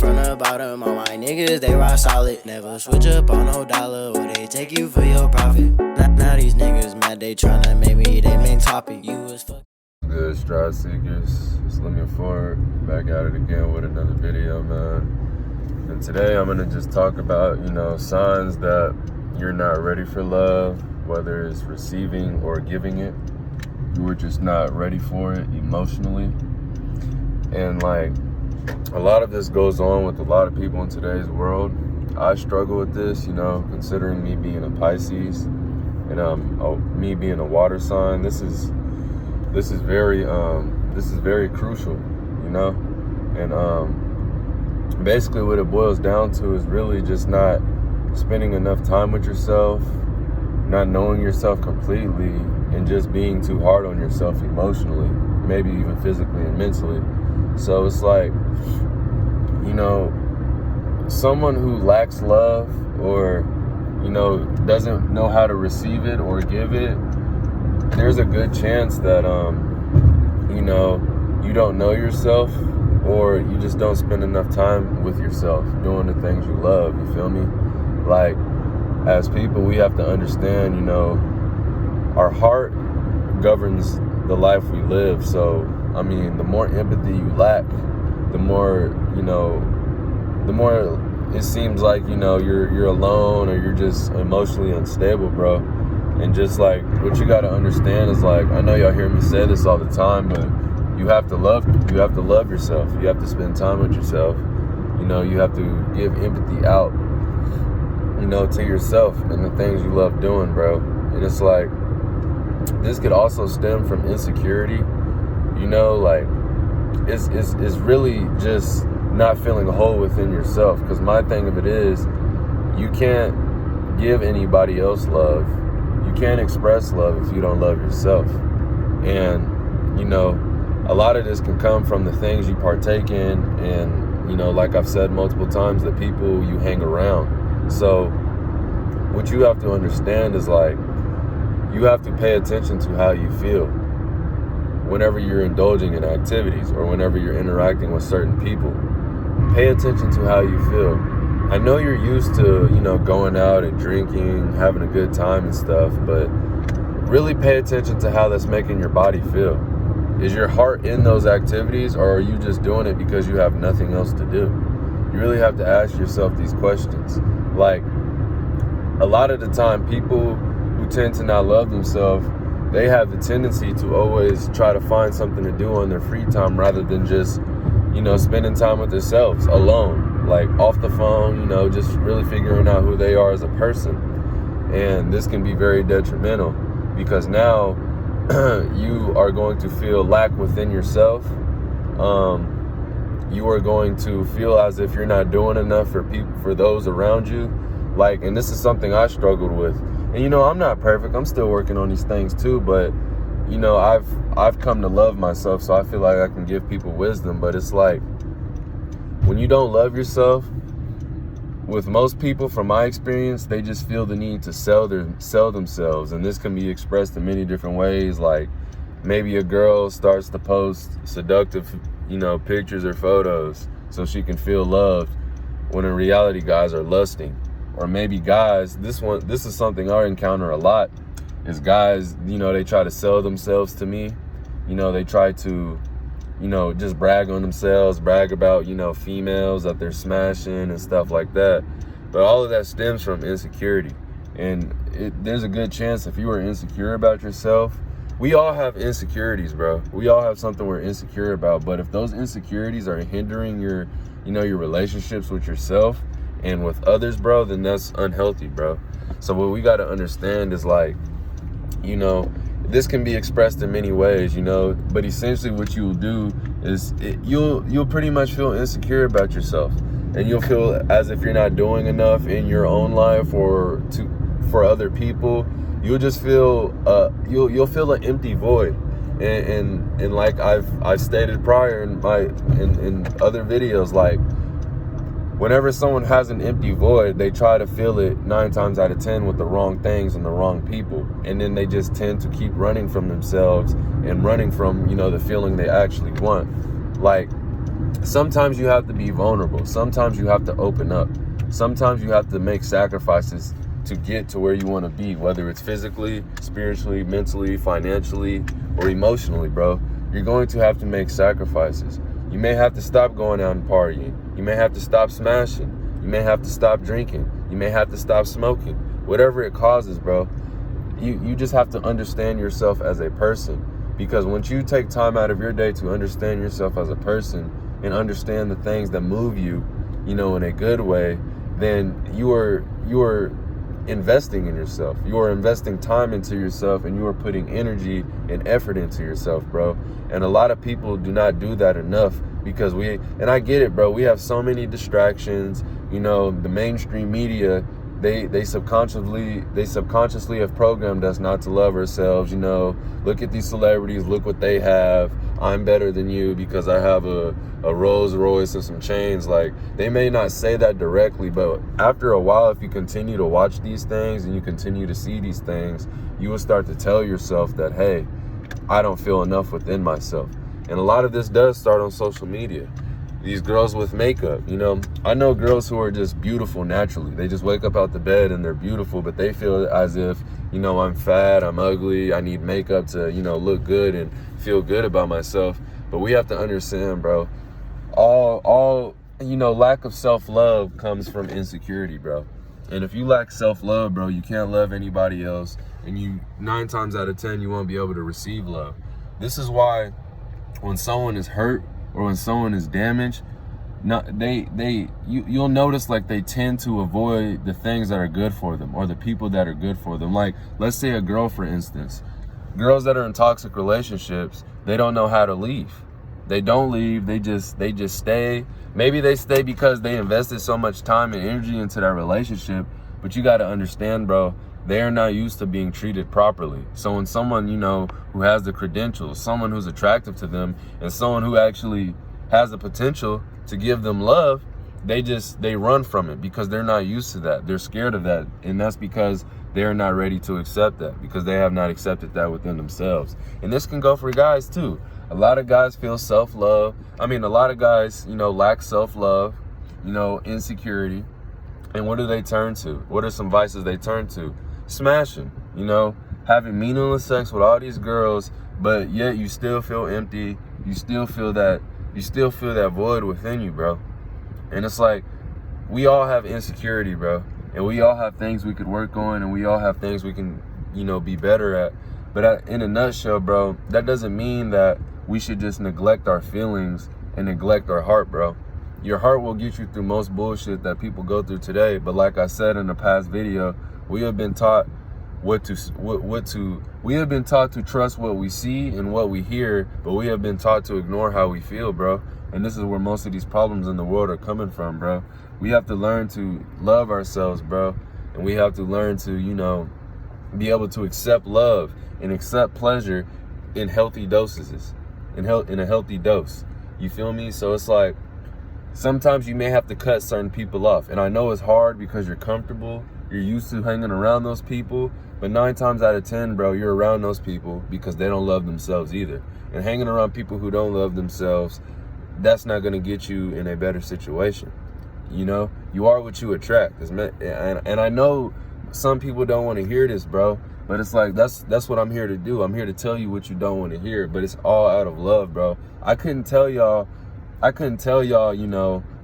from the bottom. All my niggas, they rock solid. Never switch up on no dollar, or they take you for your profit. Now these niggas mad, they tryna make me they main topic. You was fuck. Good Stride Seekers, it's Lemon Ford, back at it again with another video, man. And today I'm gonna just talk about, signs that you're not ready for love, whether it's receiving or giving it. You were just not ready for it emotionally. And a lot of this goes on with a lot of people in today's world. I struggle with this, considering me being a Pisces and me being a water sign. This is very crucial, and basically what it boils down to is really just not spending enough time with yourself, not knowing yourself completely, and just being too hard on yourself emotionally, maybe even physically and mentally. So it's someone who lacks love or doesn't know how to receive it or give it, there's a good chance that you don't know yourself, or you just don't spend enough time with yourself doing the things you love. You feel me? As people, we have to understand, our heart governs the life we live. So the more empathy you lack, the more it seems like you're alone, or you're just emotionally unstable, bro. And just what you got to understand is I know y'all hear me say this all the time, but you have to love yourself. You have to spend time with yourself. You have to give empathy out, to yourself and the things you love doing, bro. And it's this could also stem from insecurity. It's really just not feeling whole within yourself. Because my thing of it is, you can't give anybody else love. You can't express love if you don't love yourself. And, a lot of this can come from the things you partake in, and, like I've said multiple times, the people you hang around. So what you have to understand is you have to pay attention to how you feel whenever you're indulging in activities or whenever you're interacting with certain people. Pay attention to how you feel. I know you're used to, going out and drinking, having a good time and stuff, but really pay attention to how that's making your body feel. Is your heart in those activities, or are you just doing it because you have nothing else to do? You really have to ask yourself these questions. A lot of the time, people who tend to not love themselves, they have the tendency to always try to find something to do on their free time rather than just, spending time with themselves alone. Off the phone, just really figuring out who they are as a person. And this can be very detrimental, because now you are going to feel lack within yourself. You are going to feel as if you're not doing enough for those around you. And this is something I struggled with. And I'm not perfect. I'm still working on these things too, but I've come to love myself, so I feel like I can give people wisdom. But it's when you don't love yourself, with most people, from my experience, they just feel the need to sell themselves. And this can be expressed in many different ways. Maybe a girl starts to post seductive, pictures or photos so she can feel loved, when in reality, guys are lusting. Or maybe guys, this is something I encounter a lot, is guys, they try to sell themselves to me. They try to, just brag on themselves, brag about, females that they're smashing and stuff like that. But all of that stems from insecurity. And there's a good chance, if you are insecure about yourself, we all have insecurities, bro. We all have something we're insecure about. But if those insecurities are hindering your relationships with yourself and with others, bro, then that's unhealthy, bro. So what we got to understand is this can be expressed in many ways, but essentially what you will do is you'll pretty much feel insecure about yourself, and you'll feel as if you're not doing enough in your own life or for other people. You'll just feel you'll feel an empty void, and like I've stated prior in other videos, whenever someone has an empty void, they try to fill it 9 times out of 10 with the wrong things and the wrong people. And then they just tend to keep running from themselves and running from, the feeling they actually want. sometimes you have to be vulnerable. Sometimes you have to open up. Sometimes you have to make sacrifices to get to where you want to be, whether it's physically, spiritually, mentally, financially, or emotionally, bro. You're going to have to make sacrifices. You may have to stop going out and partying. You may have to stop smashing. You may have to stop drinking. You may have to stop smoking. Whatever it causes, bro, you just have to understand yourself as a person. Because once you take time out of your day to understand yourself as a person and understand the things that move you, in a good way, then you are investing in yourself. You are investing time into yourself, and you are putting energy and effort into yourself, bro. And a lot of people do not do that enough because and I get it, bro. We have so many distractions. The mainstream media, they subconsciously have programmed us not to love ourselves. Look at these celebrities, look what they have. I'm better than you because I have a Rolls Royce and some chains. Like, they may not say that directly, but after a while, if you continue to watch these things and you continue to see these things, you will start to tell yourself that, hey, I don't feel enough within myself. And a lot of this does start on social media. These girls with makeup, I know girls who are just beautiful naturally. They just wake up out the bed and they're beautiful, but they feel as if, I'm fat, I'm ugly, I need makeup to, look good and feel good about myself. But we have to understand, bro, all lack of self-love comes from insecurity, bro. And if you lack self-love, bro, you can't love anybody else. And 9 times out of 10, you won't be able to receive love. This is why when someone is hurt or when someone is damaged, you'll notice like they tend to avoid the things that are good for them or the people that are good for them. Like, let's say a girl, for instance. Girls that are in toxic relationships, they don't know how to leave. They don't leave. They just stay. Maybe they stay because they invested so much time and energy into that relationship. But you got to understand, bro, they are not used to being treated properly. So when someone, who has the credentials, someone who's attractive to them, and someone who actually has the potential to give them love, they run from it because they're not used to that. They're scared of that. And that's because they're not ready to accept that, because they have not accepted that within themselves. And this can go for guys too. A lot of guys feel self-love. A lot of guys, lack self-love, insecurity. And what do they turn to? What are some vices they turn to? Smashing, having meaningless sex with all these girls, but yet you still feel empty. You still feel that void within you, bro. And it's like, we all have insecurity, bro. And we all have things we could work on, and we all have things we can, be better at. But in a nutshell, bro, that doesn't mean that we should just neglect our feelings and neglect our heart, bro. Your heart will get you through most bullshit that people go through today. But like I said in the past video, we have been taught we have been taught to trust what we see and what we hear, but we have been taught to ignore how we feel, bro. And this is where most of these problems in the world are coming from, bro. We have to learn to love ourselves, bro. And we have to learn to, be able to accept love and accept pleasure in healthy doses, in a healthy dose. You feel me? So it's like, sometimes you may have to cut certain people off. And I know it's hard because you're comfortable. You're used to hanging around those people. But 9 times out of 10, bro, you're around those people because they don't love themselves either. And hanging around people who don't love themselves, that's not going to get you in a better situation. You are what you attract. And I know some people don't want to hear this, bro. But it's like, that's what I'm here to do. I'm here to tell you what you don't want to hear. But it's all out of love, bro. I couldn't tell y'all,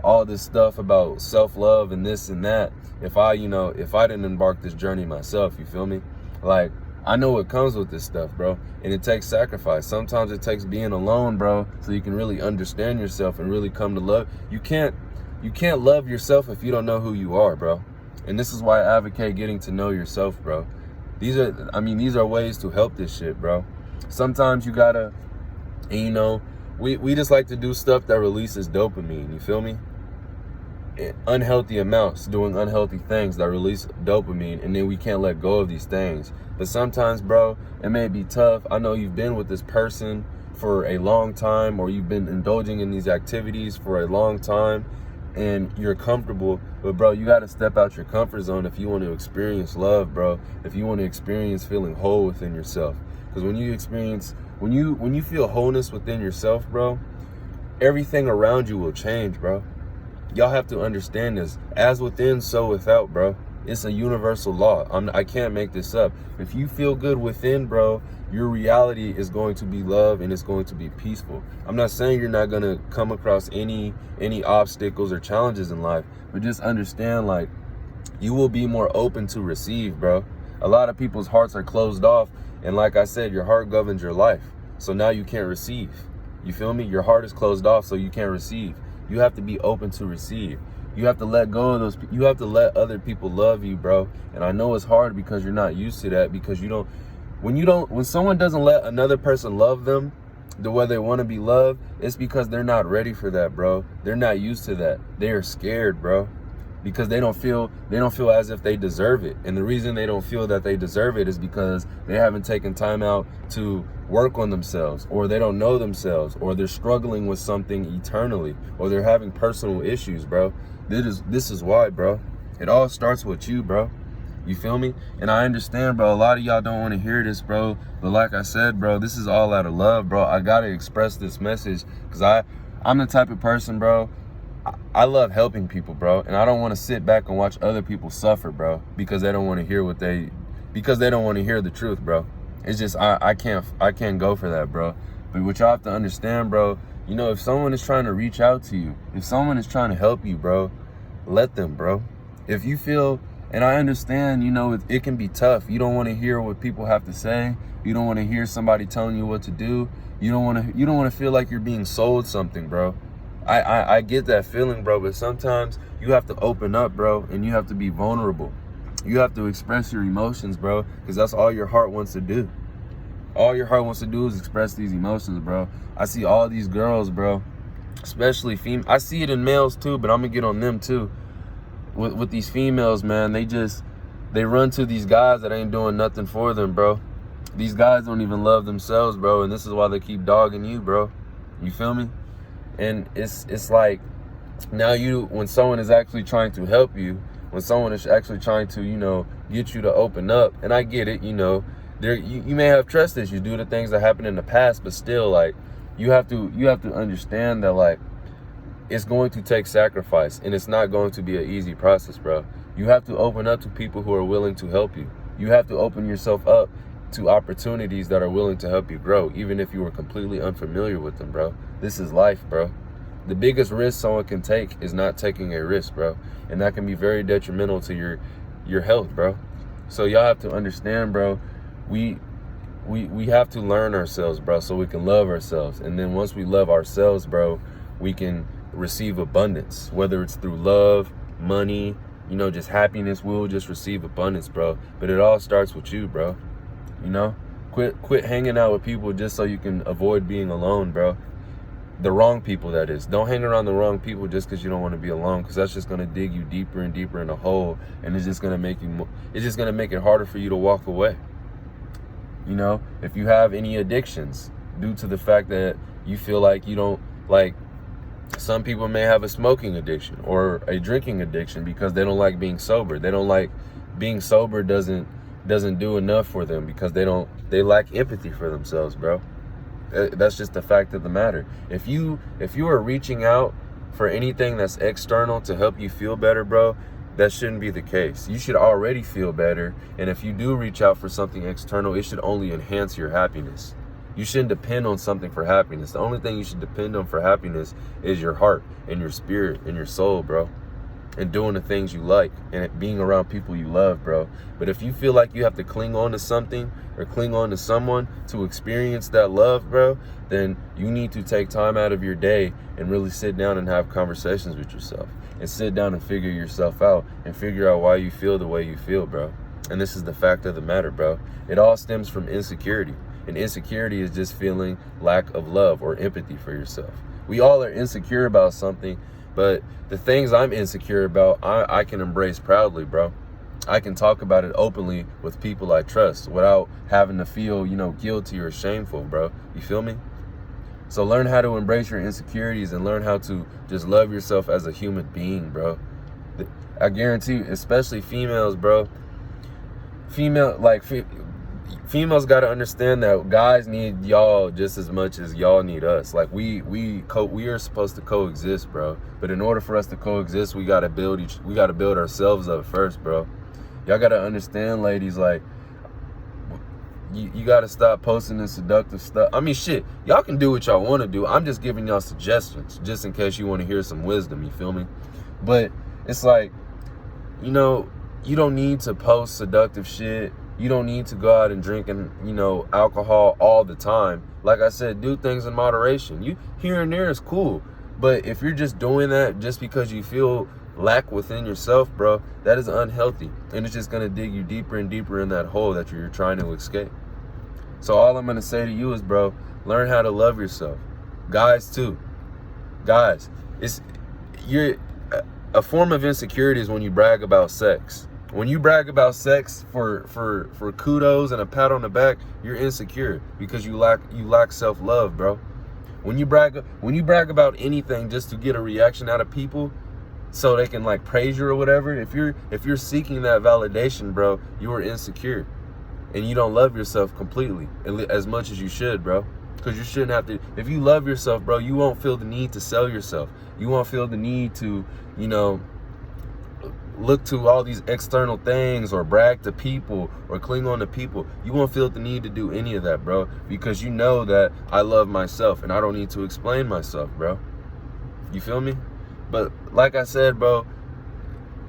all this stuff about self-love and this and that if I didn't embark this journey myself. You feel me? Like, I know what comes with this stuff, bro. And it takes sacrifice. Sometimes it takes being alone, bro, so you can really understand yourself and really come to love. You can't love yourself if you don't know who you are, bro. And this is why I advocate getting to know yourself, bro. These are ways to help this shit, bro. Sometimes you gotta, we just like to do stuff that releases dopamine, you feel me? Unhealthy amounts, doing unhealthy things that release dopamine, and then we can't let go of these things. But sometimes, bro, it may be tough. I know you've been with this person for a long time, or you've been indulging in these activities for a long time, and you're comfortable. But bro, you got to step out your comfort zone if you want to experience love, bro. If you want to experience feeling whole within yourself. Because when you feel wholeness within yourself, bro, everything around you will change, bro. Y'all have to understand this. As within, so without, bro. It's a universal law. I can't make this up. If you feel good within, bro, your reality is going to be love and it's going to be peaceful. I'm not saying you're not going to come across any obstacles or challenges in life, but just understand, like, you will be more open to receive, bro. A lot of people's hearts are closed off, and like I said, your heart governs your life. So now you can't receive. You feel me? Your heart is closed off, so you can't receive. You have to be open to receive. You have to let go of those. You have to let other people love you, bro. And I know it's hard because you're not used to that, because when someone doesn't let another person love them the way they want to be loved, it's because they're not ready for that, bro. They're not used to that. They are scared, bro, because they don't feel as if they deserve it. And the reason they don't feel that they deserve it is because they haven't taken time out to work on themselves, or they don't know themselves, or they're struggling with something eternally, or they're having personal issues, bro. This is why, bro. It all starts with you, bro. You feel me? And I understand, bro, a lot of y'all don't want to hear this, bro. But like I said, bro, this is all out of love, bro. I got to express this message because I'm the type of person, bro, I love helping people, bro. And I don't want to sit back and watch other people suffer, bro, because they don't want to hear because they don't want to hear the truth, bro. It's just, I can't go for that, bro. But what y'all have to understand, bro, you know, if someone is trying to reach out to you, if someone is trying to help you, bro, let them, bro. If you feel, and I understand, you know, it can be tough. You don't want to hear what people have to say. You don't want to hear somebody telling you what to do. You don't want to feel like you're being sold something, bro. I get that feeling, bro, but sometimes you have to open up, bro, and you have to be vulnerable. You have to express your emotions, bro, because that's all your heart wants to do. All your heart wants to do is express these emotions, bro. I see all these girls, bro, especially female. I see it in males too, but I'm gonna get on them too. With these females, man, they run to these guys that ain't doing nothing for them, bro. These guys don't even love themselves, bro, and this is why they keep dogging you, bro. You feel me? And it's like, now when someone is actually trying to help you, when someone is actually trying to, you know, get you to open up, and I get it, you know, you may have trust issues due to things that happened in the past, but still, like, you have to understand that, like, it's going to take sacrifice, and it's not going to be an easy process, bro. You have to open up to people who are willing to help you. You have to open yourself up to opportunities that are willing to help you grow, even if you were completely unfamiliar with them, bro. This is life, bro. The biggest risk someone can take is not taking a risk, bro. And that can be very detrimental to your health, bro. So y'all have to understand, bro, we have to learn ourselves, bro, so we can love ourselves. And then once we love ourselves, bro, we can receive abundance, whether it's through love, money, you know, just happiness. We'll just receive abundance, bro. But it all starts with you, bro. You know, quit hanging out with people just so you can avoid being alone, bro. The wrong people, that is. Don't hang around the wrong people just because you don't want to be alone, because that's just going to dig you deeper and deeper in a hole, and it's just going to make it harder for you to walk away. You know, if you have any addictions due to the fact that you feel like you don't, like, some people may have a smoking addiction or a drinking addiction because they don't like being sober. They don't like being sober doesn't do enough for them because they lack empathy for themselves, bro. That's just the fact of the matter. If you are reaching out for anything that's external to help you feel better, bro, that shouldn't be the case. You should already feel better, and if you do reach out for something external, it should only enhance your happiness. You shouldn't depend on something for happiness. The only thing you should depend on for happiness is your heart and your spirit and your soul, bro. And doing the things you like and being around people you love, bro. But if you feel like you have to cling on to something or cling on to someone to experience that love, bro, then you need to take time out of your day and really sit down and have conversations with yourself and sit down and figure yourself out and figure out why you feel the way you feel, bro. And this is the fact of the matter, bro. It all stems from insecurity. And insecurity is just feeling lack of love or empathy for yourself. We all are insecure about something, but the things I'm insecure about, I can embrace proudly, bro. I can talk about it openly with people I trust without having to feel, you know, guilty or shameful, bro. You feel me? So learn how to embrace your insecurities and learn how to just love yourself as a human being, bro. I guarantee you, especially females, bro. females got to understand that guys need y'all just as much as y'all need us. Like we are supposed to coexist, bro. But in order for us to coexist, we gotta build ourselves up first, bro. Y'all gotta understand, ladies, like you gotta stop posting this seductive stuff. I mean, shit, y'all can do what y'all want to do. I'm just giving y'all suggestions, just in case you want to hear some wisdom. You feel me? But it's like, you know, you don't need to post seductive shit. You don't need to go out and drink and, you know, alcohol all the time. Like I said, do things in moderation. You here and there is cool. But if you're just doing that just because you feel lack within yourself, bro, that is unhealthy. And it's just going to dig you deeper and deeper in that hole that you're trying to escape. So all I'm going to say to you is, bro, learn how to love yourself. Guys, too. Guys, a form of insecurity is when you brag about sex. When you brag about sex for kudos and a pat on the back, you're insecure because you lack self-love, bro. When you brag about anything just to get a reaction out of people so they can like praise you or whatever, if you're seeking that validation, bro, you are insecure. And you don't love yourself completely as much as you should, bro. Because you shouldn't have to. If you love yourself, bro, you won't feel the need to sell yourself. You won't feel the need to, you know, look to all these external things or brag to people or cling on to people. You won't feel the need to do any of that, bro, because you know that I love myself and I don't need to explain myself, bro. You feel me? But like I said, bro,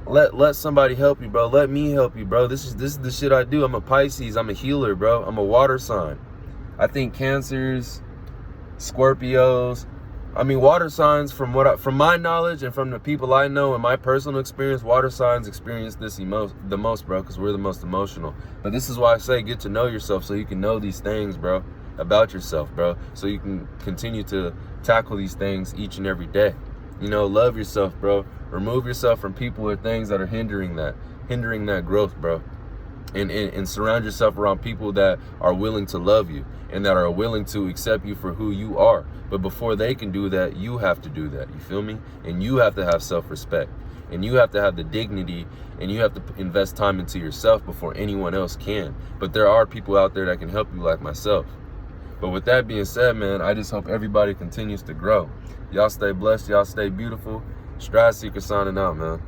let somebody help you, bro. Let me help you, bro. This is the shit I do. I'm a Pisces. I'm a healer, bro. I'm a water sign. I think Cancers, Scorpios, I mean, water signs, from my knowledge and from the people I know and my personal experience, water signs experience this the most, bro, because we're the most emotional. But this is why I say get to know yourself so you can know these things, bro, about yourself, bro, so you can continue to tackle these things each and every day. You know, love yourself, bro. Remove yourself from people or things that are hindering that growth, bro. And surround yourself around people that are willing to love you and that are willing to accept you for who you are. But before they can do that, you have to do that. You feel me? And you have to have self-respect. And you have to have the dignity, and you have to invest time into yourself before anyone else can. But there are people out there that can help you, like myself. But with that being said, man, I just hope everybody continues to grow. Y'all stay blessed. Y'all stay beautiful. Stride Seeker signing out, man.